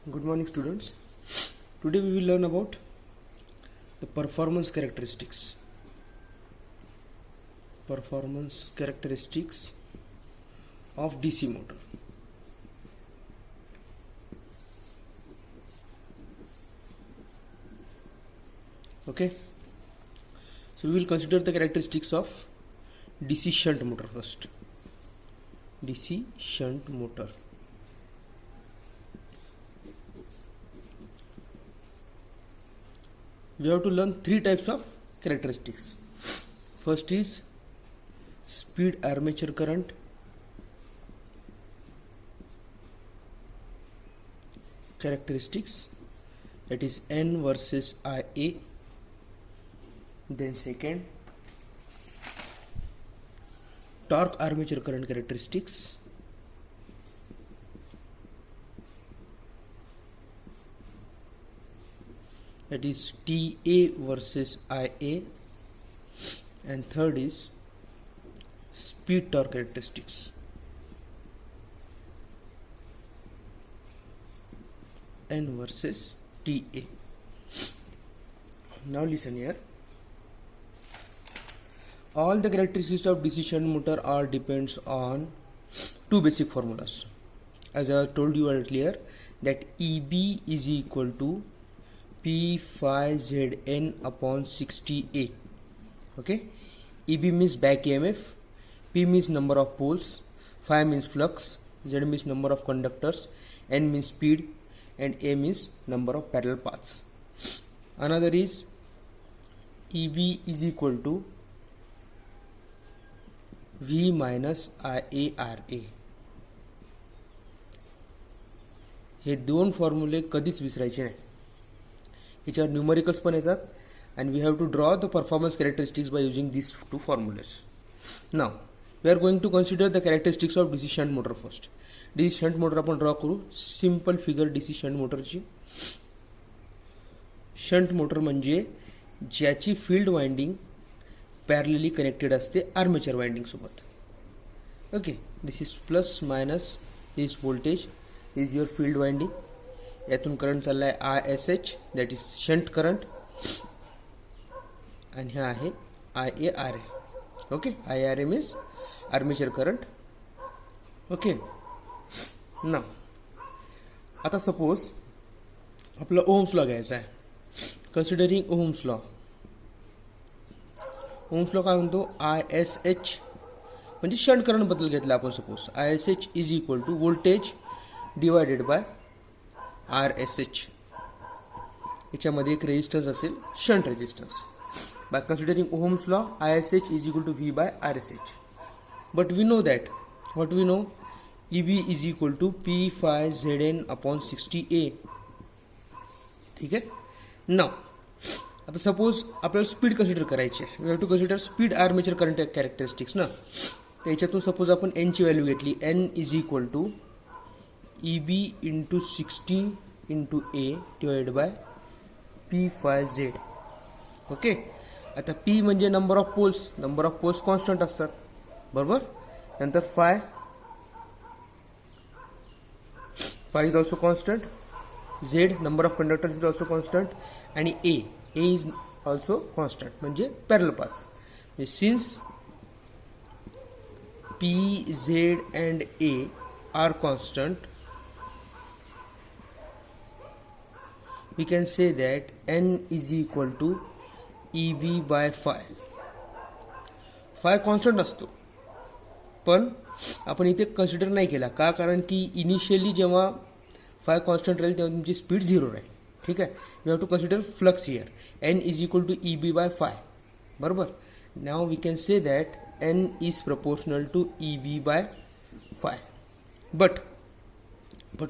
Good morning, students. Today we will learn about the performance characteristics. Performance characteristics of DC motor. Okay. So we will consider the characteristics of DC shunt motor first. DC shunt motor. We have to learn three types of characteristics. First is speed armature current, characteristics, that is N versus IA. Then second, torque armature current characteristics, that is TA versus IA. And third is speed torque characteristics, N versus TA. Now listen here. All the characteristics of DC shunt motor are depends on two basic formulas. As I told you earlier, that EB is equal to P phi Zn upon 60A. Okay, EB means back EMF, P means number of poles, phi means flux, Z means number of conductors, N means speed, and A means number of parallel paths. Another is EB is equal to V minus IARA. हे दोन फॉर्म्युले कधीच विसरायचे नाही. याच्यावर numericals पण येतात and we have to draw the performance characteristics by using these two formulas. Now we are going to consider the characteristics of DC shunt motor first. DC shunt motor आपण draw करू. Simple figure DC shunt मोटरची. Shunt motor म्हणजे ज्याची field winding parallelly connected असते armature winding सोबत. Okay, this is plus minus is voltage is your field winding. यातून current चाललाय ISH, that is shunt current, आणि हा आहे IARA. Okay, IARA means armature current. Okay, ना आता सपोज आपला ओहम्स लॉ घ्यायचा आहे. Considering Ohm's law. Ohm's law काय म्हणतो, ISH म्हणजे शंट करंट बद्दल घेतला आपण. Suppose ISH is equal to voltage divided by RSH. याच्यामध्ये एक रेजिस्टन्स असेल, shunt resistance. By considering Ohm's law, ISH is equal to V by RSH. But we know that, what we know, EB is equal to P phi Zn upon 60A. ठीक आहे. Now, आता suppose आपल्याला speed consider करायची आहे. We have to consider speed armature current characteristics ना. याच्यातून suppose आपण N ची व्हॅल्यू घेतली. N is equal to EB into 60 into A divide by P phi Z. Okay, आता P म्हणजे नंबर ऑफ पोल्स कॉन्स्टंट असतात, बरोबर. नंतर phi is also constant, Z number of conductors is also constant, आणि A is also constant म्हणजे parallel paths. Since P, Z and A are constant, we can say that N is equal to EB by five. Five constant असतो, पण आपण इथे consider नाही केला. का? कारण की इनिशियली जेव्हा फाय कॉन्स्टंट राहील तेव्हा तुमची स्पीड 0 राहील. ठीक आहे. We have to consider flux here. N is equal to EB by phi, बरोबर. Now we can say that N is proportional to EB by phi. But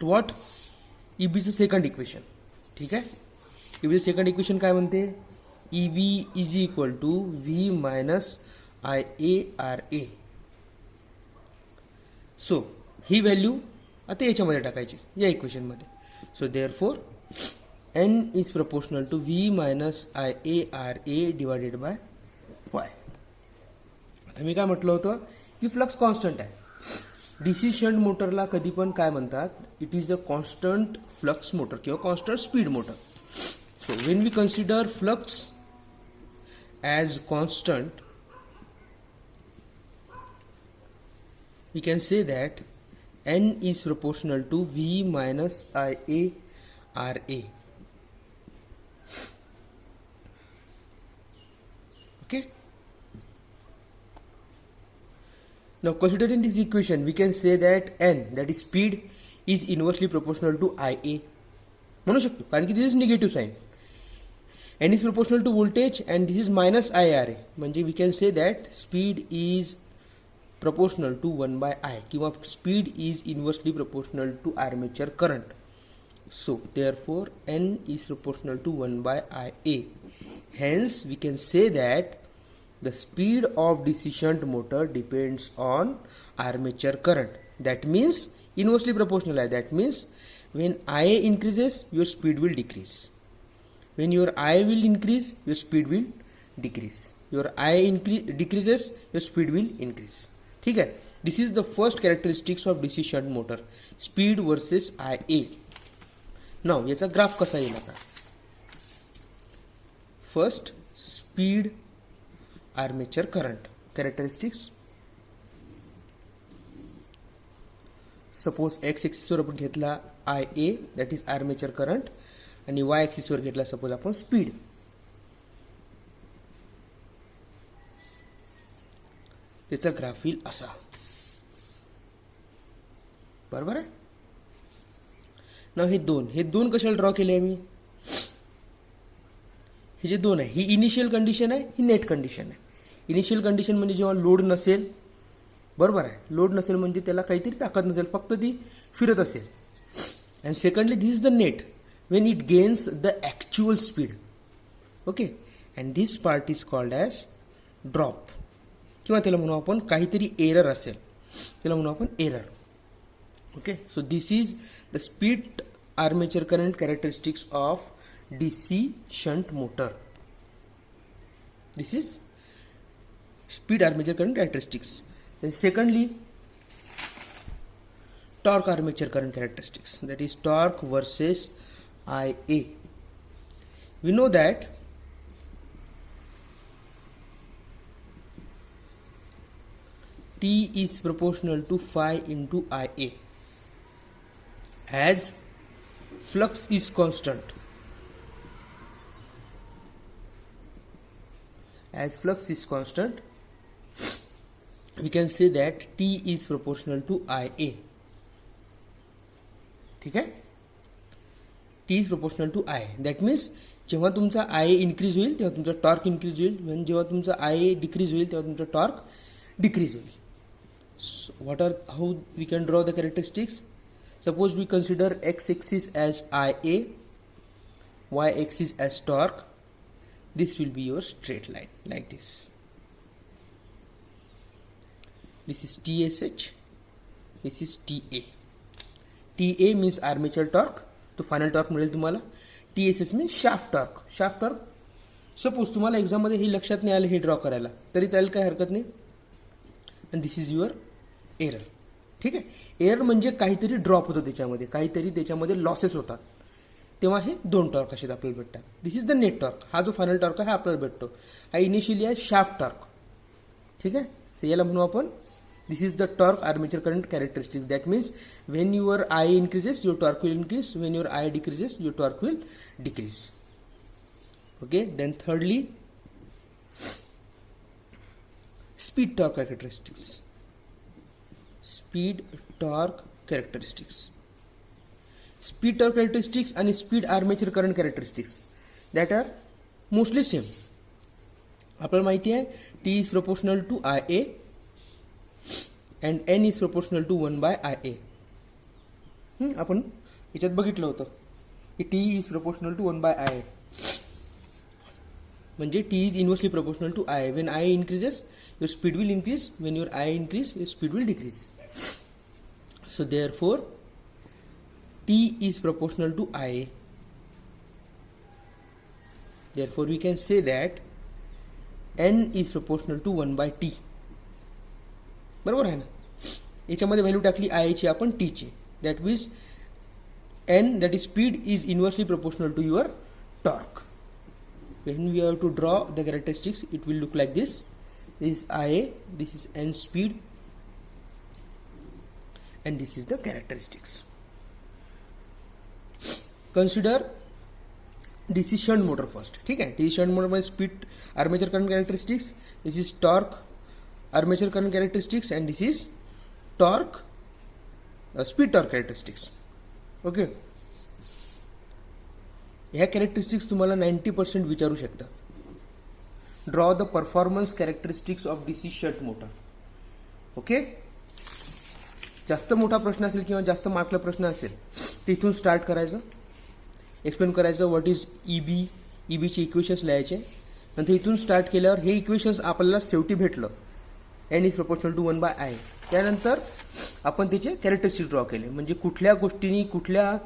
what, EBचं सेकंड इक्वेशन. ठीक आहे. EBचं सेकंड इक्वेशन काय म्हणते, EB is equal to V minus IARA. So ही value आता याच्यामध्ये टाकायची, या इक्वेशनमध्ये. So therefore N is proportional to V minus IARA divided by phi. आता मी काय म्हटलं होतं की फ्लक्स कॉन्स्टंट आहे. डीसी शंट मोटरला कधी पण काय म्हणतात, it is a constant flux motor किंवा constant speed motor. So when we consider flux as constant, we can say that N is proportional to V minus IA RA. Okay. Now considering this equation, we can say that N, that is speed, is inversely proportional to IA. म्हणू शकतो कारण की this is negative sign. N is proportional to voltage and this is minus IRA. म्हणजे we can say that speed is proportional to 1 by I किंवा speed is inversely proportional to armature current. So therefore N is proportional to 1 by IA. Hence we can say that the speed of DC shunt motor depends on armature current. That means inversely proportional. That means when IA increases, your speed will decrease. When your IA will increase, your speed will decrease. Your IA decreases, your speed will increase. ठीक है. This is the first characteristics of DC shunt motor, speed versus I A. Now याचा graph कसा येईल आता. First speed armature current characteristics. Suppose X एक्सिसवर आपण घेतला I A, that is armature current, आणि वाय एक्सिसवर घेतला सपोज आपण स्पीड. त्याचा ग्राफ येईल असा. बरोबर आहे ना. हे दोन कशाला ड्रॉ केले आहे मी. हे जे दोन आहे, ही इनिशियल कंडिशन आहे, ही नेट कंडिशन आहे. इनिशियल कंडिशन म्हणजे जेव्हा लोड नसेल, बरोबर आहे. लोड नसेल म्हणजे त्याला काहीतरी ताकद नसेल, फक्त ती फिरत असेल. And secondly this is the net when it gains the actual speed. Okay. And this part is called as drop, किंवा त्याला म्हणू आपण काहीतरी एरर असेल, त्याला म्हणू आपण error. Okay. So this is the speed armature current characteristics of DC shunt motor. This is speed armature current characteristics. Then secondly torque armature current characteristics, that is torque versus IA. We know that T is proportional to phi into IA as flux is constant. As flux is constant, we can say that T is proportional to IA. ठीक आहे. T is proportional to IA. That means जेव्हा तुमचा IA increase होईल तेव्हा तुमचा torque increase होईल, आणि जेव्हा तुमचा IA डिक्रीज होईल तेव्हा तुमचा टॉर्क डिक्रीज होईल. So how we can draw the characteristics? Suppose we consider x-axis as IA, y-axis as torque. This will be your straight line like this. This is TSH. This is TA. TA means armature torque. तो final torque मिळेल तुम्हाला. TSS means shaft torque. shaft torque. Suppose तुम्हाला exam मध्ये हे लक्षात नाही आलं हे draw करायला तरी चालेल, काय हरकत नाही. And this is your error. ठीक आहे. एरर म्हणजे काहीतरी ड्रॉप होतं त्याच्यामध्ये, काहीतरी त्याच्यामध्ये लॉसेस होतात, तेव्हा हे दोन टॉर्क असे आपल्याला भेटतात. This is the net torque. हा जो फायनल टॉर्क आहे हा आपल्याला भेटतो. हा इनिशियली आहे शाफ्ट टॉर्क. ठीक आहे. सो याला म्हणू आपण this is the torque armature current characteristics. That means when your I increases your torque will increase, when your I decreases your torque will decrease. Okay. Then thirdly speed torque characteristics. Speed torque characteristics. Speed torque characteristics आणि speed armature current characteristics that are mostly same. आपल्याला माहिती आहे T is proportional to I A and N is proportional to 1 by IA. आपण याच्यात बघितलं होतं की T is proportional to 1 by IA म्हणजे T is inversely proportional to I. When I increases your speed will increase, when your I increase your speed will decrease. So therefore T is proportional to I. Therefore we can say that N is proportional to 1 by T. बरोबर आहे ना. याच्यामध्ये value टाकली आयची आपण टीची. That means N that is speed is inversely proportional to your torque. When we have to draw the characteristics, it will look like this. This is IA, this is n speed, and this is the characteristics. Consider DC shunt motor first. ठीक है, DC shunt motor में speed armature current characteristics, this is torque armature current characteristics, and this is torque speed torque characteristics. Okay. ह्या characteristics तुम्हाला 90% विचारू शकतात. Draw the performance characteristics of DC shunt motor. Okay, जास्त मोठा प्रश्न असेल किंवा जास्त मार्कला प्रश्न असेल तर इथून स्टार्ट करायचं, एक्सप्लेन करायचं व्हॉट इज ईबी, ईबीचे इक्वेशन्स लिहायचे. नंतर इथून स्टार्ट केल्यावर हे इक्वेशन्स आपल्याला शेवटी भेटलं N is proportional to 1/I. त्यानंतर आपण त्याचे कॅरेक्टरिस्टिक्स ड्रॉ केले, म्हणजे कुठल्या गोष्टींनी कुठल्या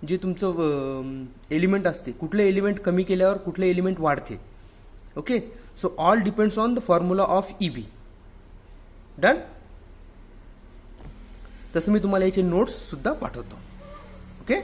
जे तुमचं एलिमेंट असते, कुठले एलिमेंट कमी केल्यावर कुठले एलिमेंट वाढते. Okay, so all depends on the formula of EB. Done. तसं मी तुम्हाला याचे नोट्स सुद्धा पाठवतो. ओके.